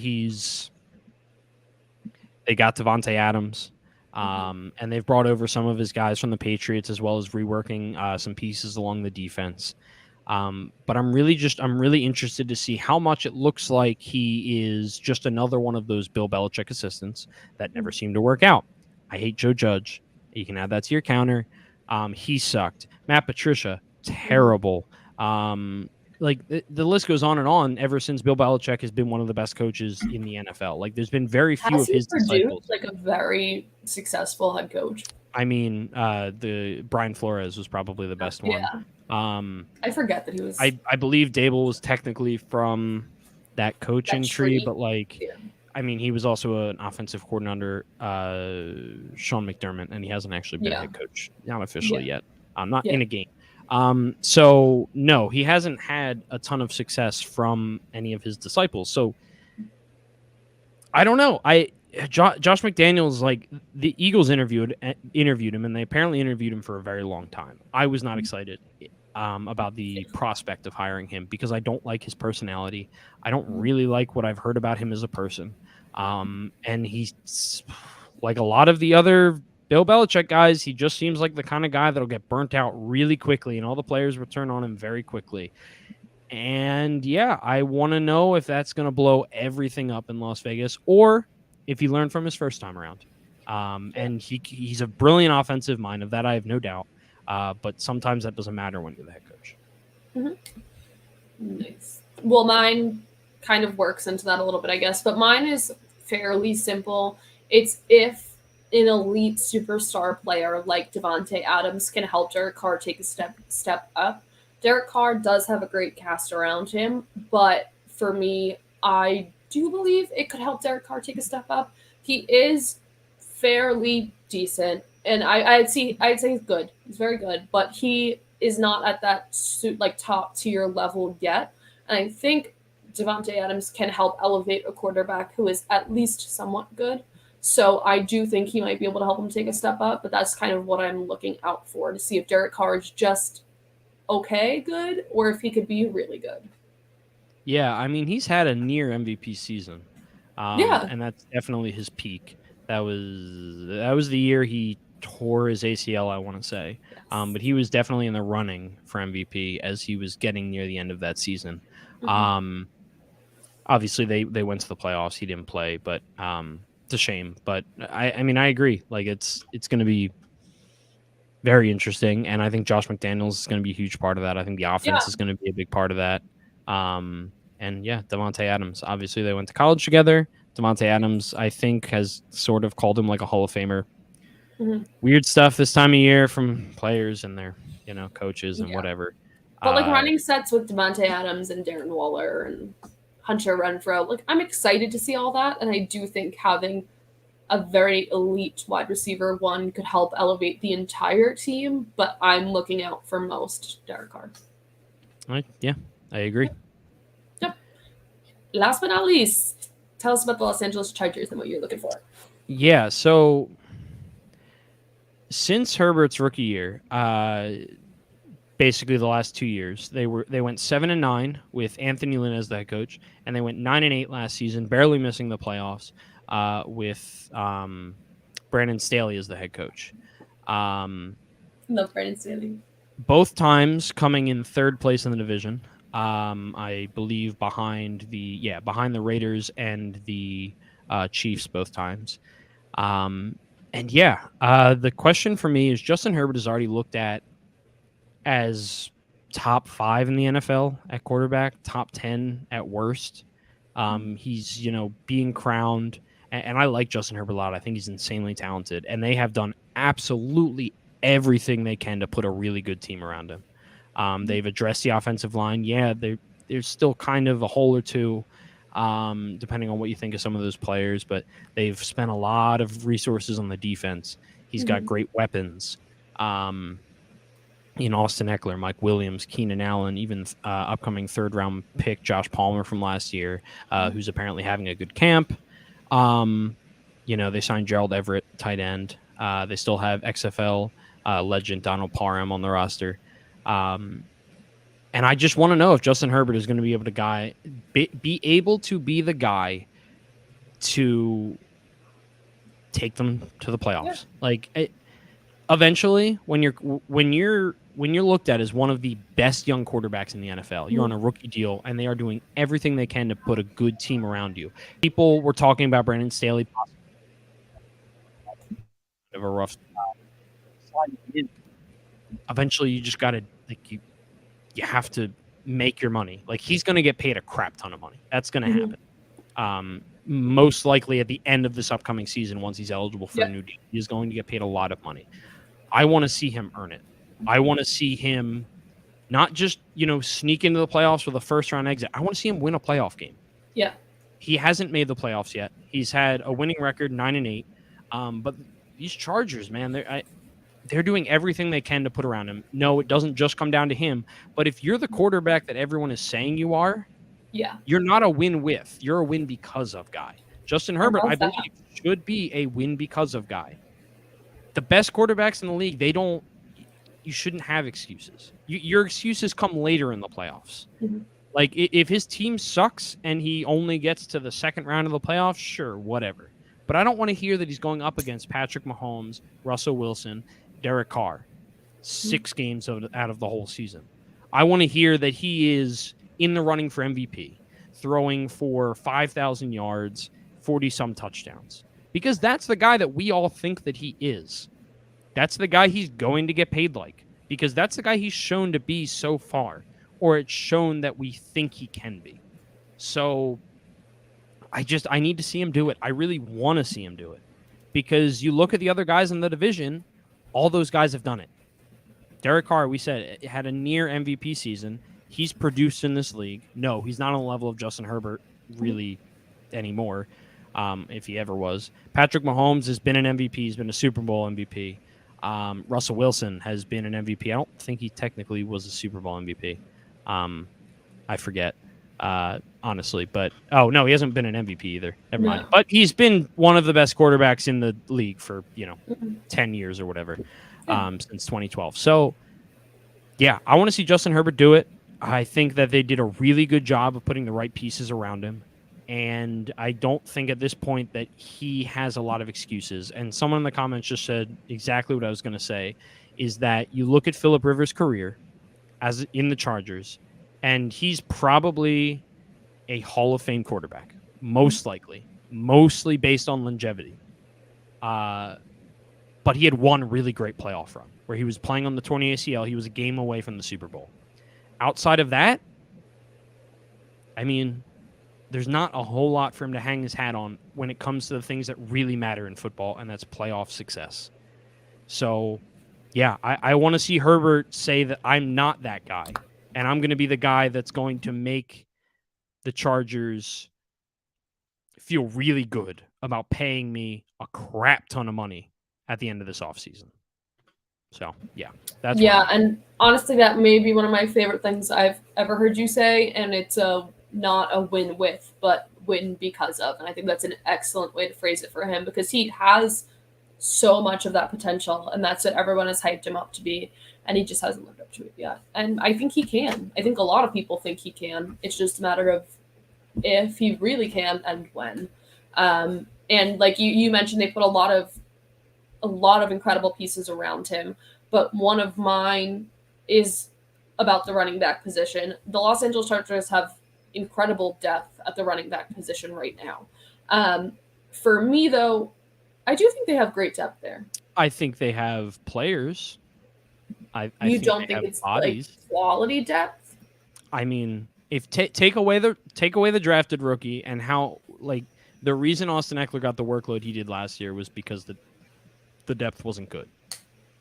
they got Devante Adams, and they've brought over some of his guys from the Patriots, as well as reworking some pieces along the defense. But I'm really interested to see how much it looks like he is just another one of those Bill Belichick assistants that never seem to work out. I hate Joe Judge. You can add that to your counter. He sucked. Matt Patricia, terrible. The list goes on and on ever since Bill Belichick has been one of the best coaches in the NFL. There's been very few of his disciples. A very successful head coach. The Brian Flores was probably the best one. Yeah. I forget that he was. I believe Dable was technically from that coaching tree, but he was also an offensive coordinator under Sean McDermott, and he hasn't actually been a head coach, not officially yet. Not in a game. So no, he hasn't had a ton of success from any of his disciples. So I don't know. Josh McDaniels, the Eagles interviewed him, and they apparently interviewed him for a very long time. I was not excited about the prospect of hiring him because I don't like his personality. I don't really like what I've heard about him as a person. And he's like a lot of the other Bill Belichick guys. He just seems like the kind of guy that'll get burnt out really quickly, and all the players will turn on him very quickly. And I want to know if that's going to blow everything up in Las Vegas, or if he learned from his first time around. And he's a brilliant offensive mind, of that I have no doubt. But sometimes that doesn't matter when you're the head coach. Mm-hmm. Nice. Well, mine kind of works into that a little bit, I guess. But mine is fairly simple. It's if an elite superstar player like Devante Adams can help Derek Carr take a step up. Derek Carr does have a great cast around him, but for me, I do believe it could help Derek Carr take a step up. He is fairly decent, and I'd say he's good. He's very good, but he is not at that top tier level yet. And I think Devante Adams can help elevate a quarterback who is at least somewhat good. So I do think he might be able to help him take a step up, but that's kind of what I'm looking out for, to see if Derek Carr is just okay good or if he could be really good. Yeah, he's had a near MVP season. And that's definitely his peak. That was the year he tore his ACL, I want to say. Yes. But he was definitely in the running for MVP as he was getting near the end of that season. Mm-hmm. Obviously they went to the playoffs. He didn't play, but it's a shame, but I mean, I agree. Like it's going to be very interesting, and I think Josh McDaniels is going to be a huge part of that. I think the offense is going to be a big part of that. And yeah, Devante Adams. Obviously, they went to college together. Devante Adams, I think, has sort of called him like a Hall of Famer. Mm-hmm. Weird stuff this time of year from players and their, coaches and whatever. But like running sets with Devante Adams and Darren Waller and Hunter Renfrow, like I'm excited to see all that, and I do think having a very elite wide receiver one could help elevate the entire team. But I'm looking out for most Derek Carr. Yeah, I agree. Yep. Last but not least, tell us about the Los Angeles Chargers and what you're looking for. Yeah, so since Herbert's rookie year, basically the last 2 years, they went 7-9 with Anthony Lynn as the head coach, and they went 9-8 last season, barely missing the playoffs, with Brandon Staley as the head coach. Love Brandon Staley. Both times coming in third place in the division. I believe behind the Raiders and the Chiefs both times. The question for me is Justin Herbert is already looked at as top 5 in the NFL at quarterback, top 10 at worst. He's, being crowned, and I like Justin Herbert a lot. I think he's insanely talented, and they have done absolutely everything they can to put a really good team around him. They've addressed the offensive line. Yeah, there's still kind of a hole or two, depending on what you think of some of those players, but they've spent a lot of resources on the defense. He's got great weapons. Austin Eckler, Mike Williams, Keenan Allen, even upcoming third-round pick Josh Palmer from last year, who's apparently having a good camp. They signed Gerald Everett, tight end. They still have XFL legend Donald Parham on the roster. And I just want to know if Justin Herbert is going to be able to be able to be the guy to take them to the playoffs. Yeah. Eventually, when you're looked at as one of the best young quarterbacks in the NFL, you're on a rookie deal, and they are doing everything they can to put a good team around you. People were talking about Brandon Staley of a rough slide. Eventually, you just got to you have to make your money. Like, he's going to get paid a crap ton of money. That's going to happen. Most likely at the end of this upcoming season, once he's eligible for a new deal, he's going to get paid a lot of money. I want to see him earn it. I want to see him not just, sneak into the playoffs with a first-round exit. I want to see him win a playoff game. Yeah. He hasn't made the playoffs yet. He's had a winning record, 9-8. But these Chargers, man, they're doing everything they can to put around him. No, it doesn't just come down to him. But if you're the quarterback that everyone is saying you are, you're not a win with. You're a win because of guy. Justin Herbert, I believe, should be a win because of guy. The best quarterbacks in the league, you shouldn't have excuses. Your excuses come later in the playoffs. Like, if his team sucks and he only gets to the second round of the playoffs, sure, whatever. But I don't want to hear that he's going up against Patrick Mahomes, Russell Wilson, Derek Carr, 6 games out of the whole season. I want to hear that he is in the running for MVP, throwing for 5,000 yards, 40-some touchdowns. Because that's the guy that we all think that he is. That's the guy he's going to get paid like. Because that's the guy he's shown to be so far. Or it's shown that we think he can be. So I need to see him do it. I really want to see him do it. Because you look at the other guys in the division, all those guys have done it. Derek Carr, we said, had a near MVP season. He's produced in this league. No, he's not on the level of Justin Herbert really anymore. If he ever was. Patrick Mahomes has been an MVP. He's been a Super Bowl MVP. Russell Wilson has been an MVP. I don't think he technically was a Super Bowl MVP. I forget, honestly. But, no, he hasn't been an MVP either. Never mind. But he's been one of the best quarterbacks in the league for, 10 years or whatever, since 2012. So, yeah, I want to see Justin Herbert do it. I think that they did a really good job of putting the right pieces around him. And I don't think at this point that he has a lot of excuses. And someone in the comments just said exactly what I was going to say, is that you look at Phillip Rivers' career as in the Chargers, and he's probably a Hall of Fame quarterback, most likely. mostly based on longevity. But he had one really great playoff run where he was playing on the torn ACL. He was a game away from the Super Bowl. Outside of that, I mean, there's not a whole lot for him to hang his hat on when it comes to the things that really matter in football, and that's playoff success. So, yeah, I want to see Herbert say that I'm not that guy, and I'm going to be the guy that's going to make the Chargers feel really good about paying me a crap ton of money at the end of this offseason. So, yeah, that's and honestly, that may be one of my favorite things I've ever heard you say, and it's not a win with, but win because of. And I think that's an excellent way to phrase it for him because he has so much of that potential, and that's what everyone has hyped him up to be, and he just hasn't lived up to it yet. And I think he can. I think a lot of people think he can. It's just a matter of if he really can and when. And like you mentioned, they put a lot of incredible pieces around him, but one of mine is about the running back position. The Los Angeles Chargers have incredible depth at the running back position right now. For me, though, I do think they have great depth there. I think they have players. You don't think it's bodies, like quality depth? I mean, if take away the drafted rookie and how like the reason Austin Eckler got the workload he did last year was because the depth wasn't good.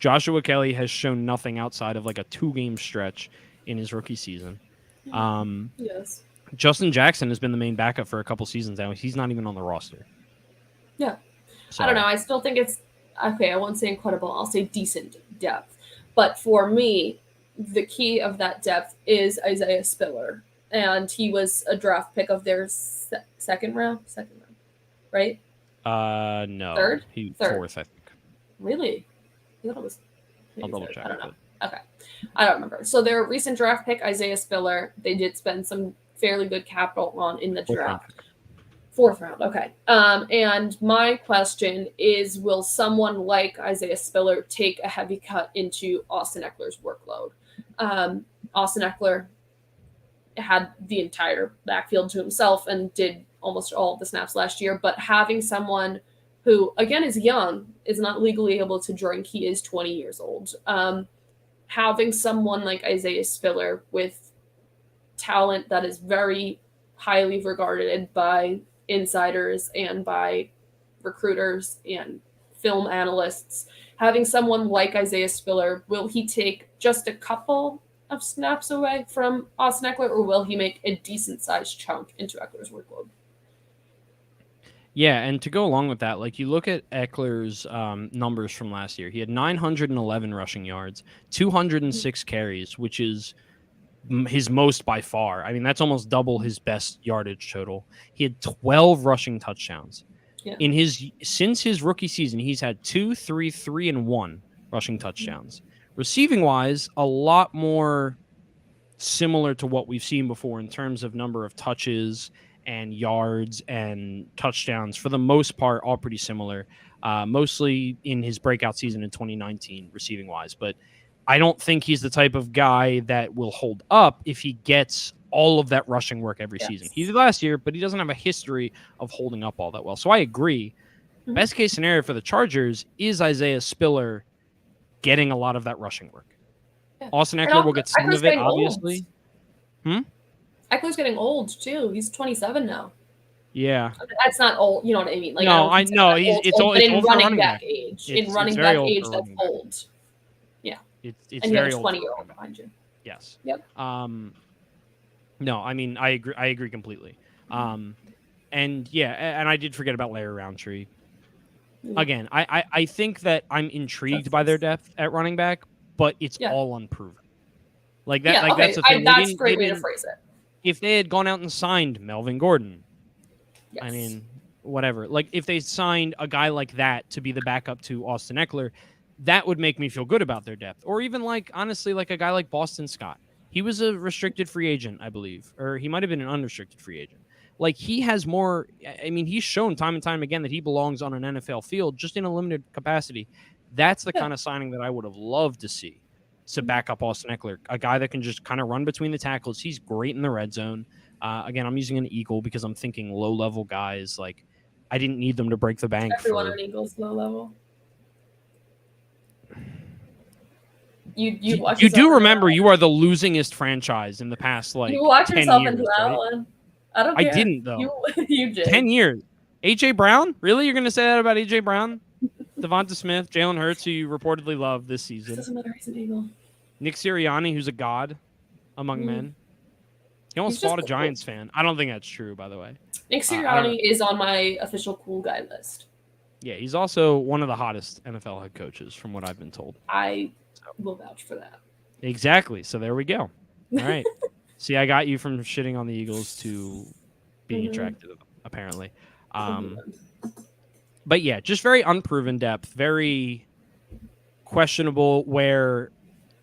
Joshua Kelly has shown nothing outside of like a 2-game stretch in his rookie season. Yes. Justin Jackson has been the main backup for a couple seasons now. He's not even on the roster. Yeah. So, I don't know. I still think it's okay. I won't say incredible. I'll say decent depth. But for me, the key of that depth is Isaiah Spiller. And he was a draft pick of their second round, right? No. Third? Fourth, I think. Really? I thought it was. I'll double check. I don't know. Okay. I don't remember. So their recent draft pick, Isaiah Spiller, they did spend some fairly good capital on in the draft. Fourth round. Okay. And my question is, will someone like Isaiah Spiller take a heavy cut into Austin Eckler's workload? Austin Eckler had the entire backfield to himself and did almost all of the snaps last year, but having someone who, again, is young, is not legally able to drink. He is 20 years old. Having someone like Isaiah Spiller with talent that is very highly regarded by insiders and by recruiters and film analysts, having someone like Isaiah Spiller, will he take just a couple of snaps away from Austin Eckler, or will he make a decent-sized chunk into Eckler's workload? Yeah, and to go along with that, like you look at Eckler's numbers from last year. He had 911 rushing yards, 206 carries, which is his most by far. I mean, that's almost double his best yardage total. He had 12 rushing touchdowns. Yeah. Since his rookie season, he's had 2, 3, 3, and 1 rushing touchdowns. Receiving wise, a lot more similar to what we've seen before in terms of number of touches and yards and touchdowns. For the most part, all pretty similar, mostly in his breakout season in 2019 receiving wise. But I don't think he's the type of guy that will hold up if he gets all of that rushing work every season. He did last year, but he doesn't have a history of holding up all that well. So I agree. Mm-hmm. Best case scenario for the Chargers is Isaiah Spiller getting a lot of that rushing work. Yeah. Austin Eckler will get some of it, obviously. Eckler's getting old too. He's 27 now. Yeah, that's not old. You know what I mean? Like, no, I know it's old. But in running back age, in running back age, that's old. Yeah, it's and very old. 20-year-old behind you. Yes. Yep. No, I mean I agree completely. And yeah, and I did forget about Larry Roundtree. Again, I think that I'm intrigued by their depth at running back, but it's all unproven. Like that. Yeah, that's the thing. That's a great way to phrase it. If they had gone out and signed Melvin Gordon, yes. I mean, whatever. Like if they signed a guy like that to be the backup to Austin Eckler, that would make me feel good about their depth. Or even like, honestly, like a guy like Boston Scott. He was a restricted free agent, I believe, or he might have been an unrestricted free agent. Like he has more. I mean, he's shown time and time again that he belongs on an NFL field, just in a limited capacity. That's the kind of signing that I would have loved to see to back up Austin Eckler, a guy that can just kind of run between the tackles. He's great in the red zone. Again, I'm using an eagle because I'm thinking low-level guys like I didn't need them to break the bank. Everyone on Eagles low level. You do remember you are the losingest franchise in the past you watch 10 yourself years, into that right? one. I don't care. I didn't though. You did. 10 years. AJ Brown? Really? You're gonna say that about AJ Brown? Devonta Smith, Jalen Hurts, who you reportedly love this season. This is another recent Eagle. Nick Sirianni, who's a god among men. He almost fought a Giants fan. I don't think that's true, by the way. Nick Sirianni is on my official cool guy list. Yeah, he's also one of the hottest NFL head coaches, from what I've been told. I will vouch for that. Exactly. So there we go. All right. See, I got you from shitting on the Eagles to being attracted to them, apparently. But yeah, just very unproven depth, very questionable where,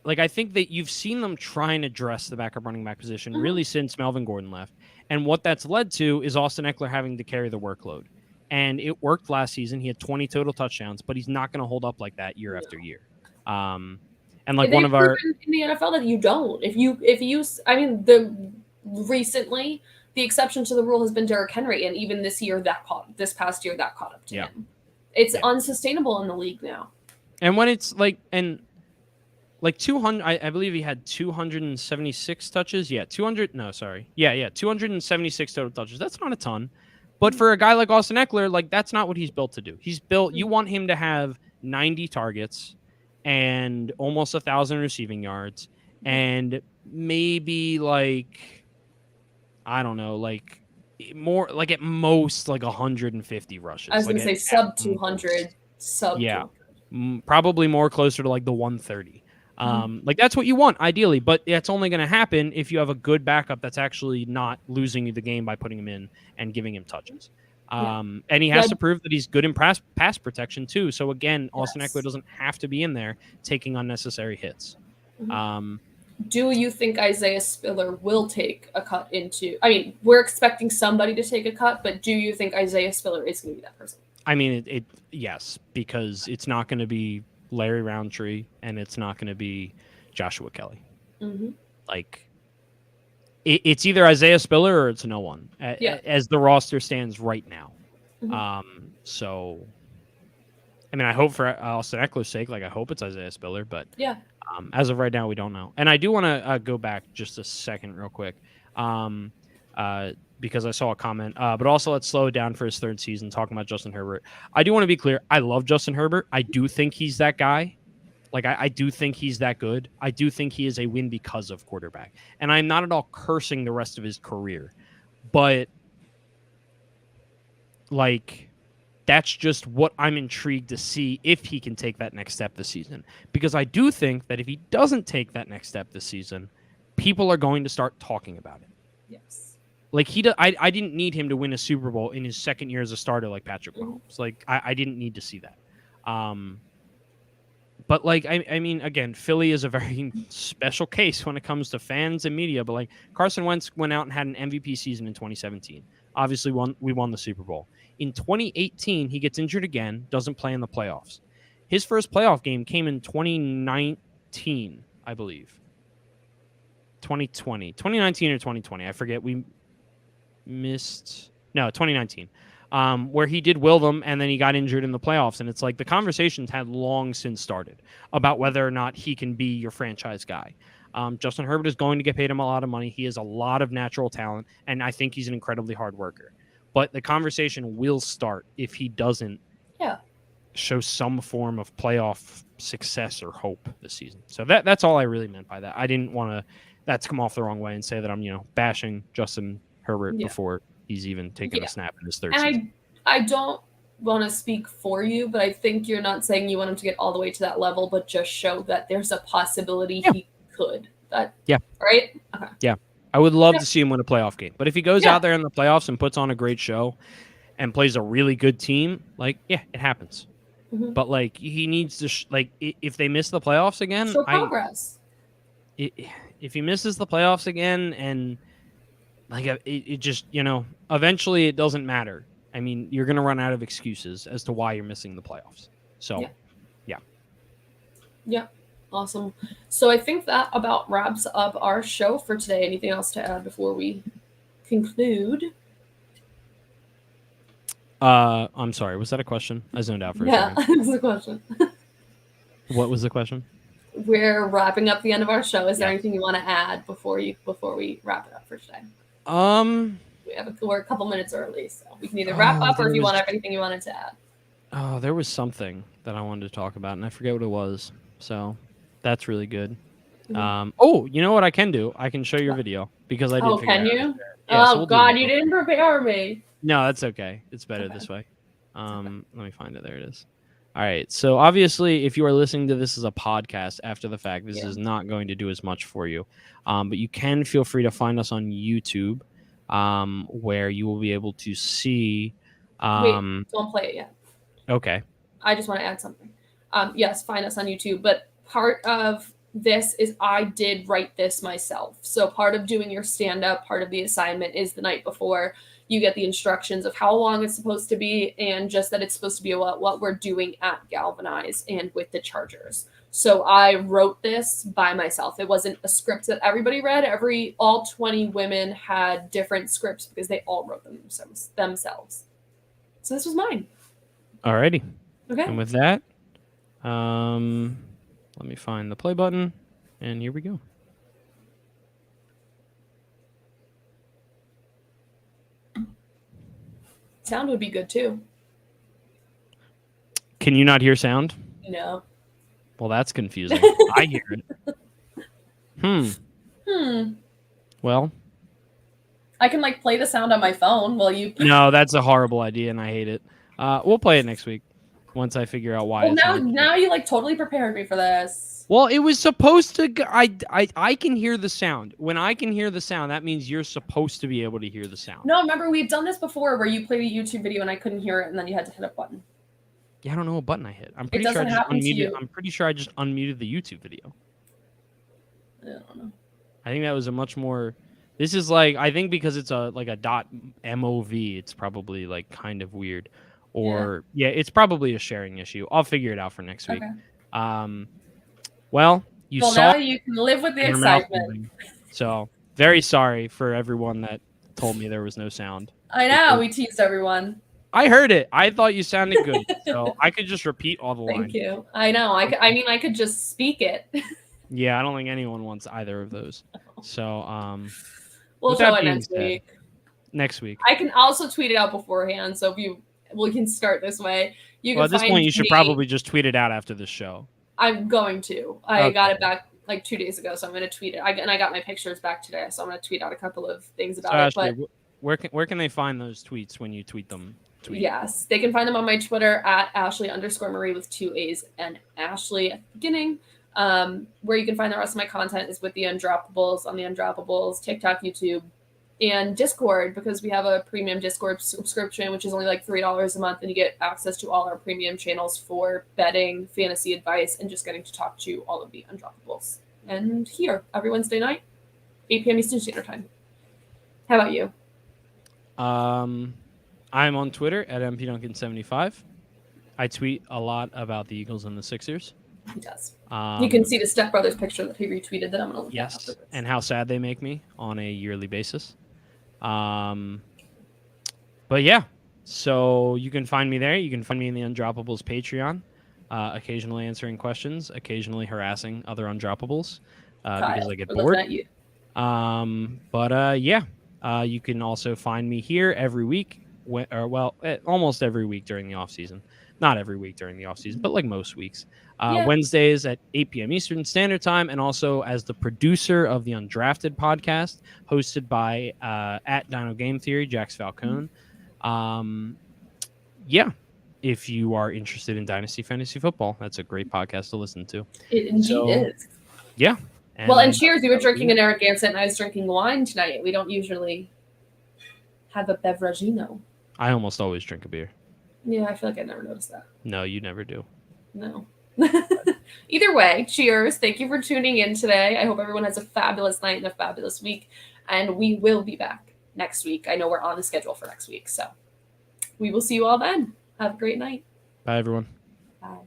like, I think that you've seen them try and address the backup running back position really since Melvin Gordon left. And what that's led to is Austin Eckler having to carry the workload. And it worked last season. He had 20 total touchdowns, but he's not going to hold up like that year after year. And like one of our in the NFL that you don't. Recently the exception to the rule has been Derrick Henry, and even this past year that caught up to him. It's unsustainable in the league now. And when it's like 200, I believe he had 276 touches. 276 total touches. That's not a ton. But for a guy like Austin Eckler, like that's not what he's built to do. He's built, you want him to have 90 targets and almost 1,000 receiving yards and maybe more like at most 150 rushes. I was going to say sub 200, sub 200. Probably more closer to the 130. That's what you want ideally, but it's only going to happen if you have a good backup that's actually not losing you the game by putting him in and giving him touches. And he has to prove that he's good in pass protection too. So again, Austin Eckler doesn't have to be in there taking unnecessary hits. Do you think Isaiah Spiller will take a cut into? I mean, we're expecting somebody to take a cut, but do you think Isaiah Spiller is going to be that person? I mean, yes, because it's not going to be Larry Roundtree and it's not going to be Joshua Kelly. It's either Isaiah Spiller or it's no one as the roster stands right now. So I mean, I hope for Austin Eckler's sake, I hope it's Isaiah Spiller, but as of right now, we don't know. And I do want to go back just a second real quick because I saw a comment, but also let's slow it down for his third season talking about Justin Herbert. I do want to be clear. I love Justin Herbert. I do think he's that guy. I do think he's that good. I do think he is a win because of quarterback. And I'm not at all cursing the rest of his career. But, that's just what I'm intrigued to see if he can take that next step this season. Because I do think that if he doesn't take that next step this season, people are going to start talking about it. Yes. I didn't need him to win a Super Bowl in his second year as a starter like Patrick Mahomes. I didn't need to see that. But I mean, again, Philly is a very special case when it comes to fans and media. But Carson Wentz went out and had an MVP season in 2017. Obviously, we won the Super Bowl. In 2018, he gets injured again, doesn't play in the playoffs. His first playoff game came in 2019, I believe. 2019 or 2020. I forget. We missed. No, 2019. Where he did will them, and then he got injured in the playoffs. And it's the conversations had long since started about whether or not he can be your franchise guy. Justin Herbert is going to get paid him a lot of money. He has a lot of natural talent, and I think he's an incredibly hard worker. But the conversation will start if he doesn't show some form of playoff success or hope this season. So that's all I really meant by that. I didn't want that to come off the wrong way and say that I'm bashing Justin Herbert before he's even taken a snap in his third season. I don't want to speak for you, but I think you're not saying you want him to get all the way to that level, but just show that there's a possibility he could. Right? Okay. Yeah. I would love to see him win a playoff game. But if he goes out there in the playoffs and puts on a great show and plays a really good team, it happens. But he needs to if they miss the playoffs again, show progress. If he misses the playoffs again and it just, eventually it doesn't matter. I mean, you're going to run out of excuses as to why you're missing the playoffs. So, yeah. Awesome. So I think that about wraps up our show for today. Anything else to add before we conclude? I'm sorry. Was that a question? I zoned out for a second. Yeah, that's the question. What was the question? We're wrapping up the end of our show. Is there Yeah. anything you want to add before we wrap it up for today? We're a couple minutes early, so we can either wrap up or if you want anything you wanted to add. Oh, there was something that I wanted to talk about, and I forget what it was. So that's really good. Mm-hmm. You know what I can do? I can show your video because I did. Oh, can you? Yeah, oh God, you didn't prepare me. No, that's okay. It's better this way. Let me find it. There it is. All right. So obviously, if you are listening to this as a podcast after the fact, this is not going to do as much for you. But you can feel free to find us on YouTube, where you will be able to see. Wait, don't play it yet. Okay. I just want to add something. Yes, find us on YouTube. But part of this is I did write this myself. So part of doing your stand-up, part of the assignment is the night before you get the instructions of how long it's supposed to be and just that it's supposed to be what we're doing at Galvanize and with the Chargers. So I wrote this by myself. It wasn't a script that everybody read. All 20 women had different scripts because they all wrote them themselves. So this was mine. Alrighty. Okay. And with that, let me find the play button, and here we go. Sound would be good too. Can you not hear sound? No. Well, that's confusing. I hear it. Well, I can play the sound on my phone while you. No, that's a horrible idea, and I hate it. We'll play it next week once I figure out why. Well, now you totally prepared me for this. Well, it was supposed to. I can hear the sound. When I can hear the sound, that means you're supposed to be able to hear the sound. No, remember we've done this before where you played a YouTube video and I couldn't hear it, and then you had to hit a button. Yeah, I don't know what button I hit. I'm pretty sure I just unmuted. I'm pretty sure I just unmuted the YouTube video. I don't know. I think that was a much more. This is I think because it's a .mov, it's probably kind of weird, or it's probably a sharing issue. I'll figure it out for next week. Well, saw. Now you can live with the excitement. So very sorry for everyone that told me there was no sound. I know we teased everyone. I heard it. I thought you sounded good, so I could just repeat all the lines. Thank you. I know. I could just speak it. Yeah, I don't think anyone wants either of those. So we'll show it next week. Next week. I can also tweet it out beforehand, so we can start this way. At this point, you should probably just tweet it out after this show. I'm going to. I got it back 2 days ago, so I'm going to tweet it. And I got my pictures back today, so I'm going to tweet out a couple of things about it. Ashley, where can they find those tweets when you tweet them? Yes, they can find them on my Twitter at Ashley_Marie with 2 A's and Ashley at the beginning. Where you can find the rest of my content is with the Undroppables on the Undroppables, TikTok, YouTube, and Discord, because we have a premium Discord subscription, which is only $3 a month, and you get access to all our premium channels for betting, fantasy advice, and just getting to talk to all of the Undroppables. And here, every Wednesday night, 8 p.m. Eastern Standard Time. How about you? I'm on Twitter at mpduncan75. I tweet a lot about the Eagles and the Sixers. He does. You can see the Step Brothers picture that he retweeted that I'm going to look at afterwards. And how sad they make me on a yearly basis. But yeah, so you can find me there. You can find me in the Undroppables Patreon, occasionally answering questions, occasionally harassing other Undroppables because I get bored. You can also find me here every week, almost every week during the off season. Not every week during the off season, but most weeks. Wednesdays at 8 p.m. Eastern Standard Time, and also as the producer of the Undrafted podcast, hosted by at Dino Game Theory, Jax Falcone. If you are interested in Dynasty Fantasy Football, that's a great podcast to listen to. It indeed is. Yeah. And cheers. You were drinking an Eric Ganset, and I was drinking wine tonight. We don't usually have a beveragino. I almost always drink a beer. Yeah, I feel like I never noticed that. No, you never do. No. Either way, cheers. Thank you for tuning in today. I hope everyone has a fabulous night and a fabulous week. And we will be back next week. I know we're on the schedule for next week. So we will see you all then. Have a great night. Bye, everyone. Bye.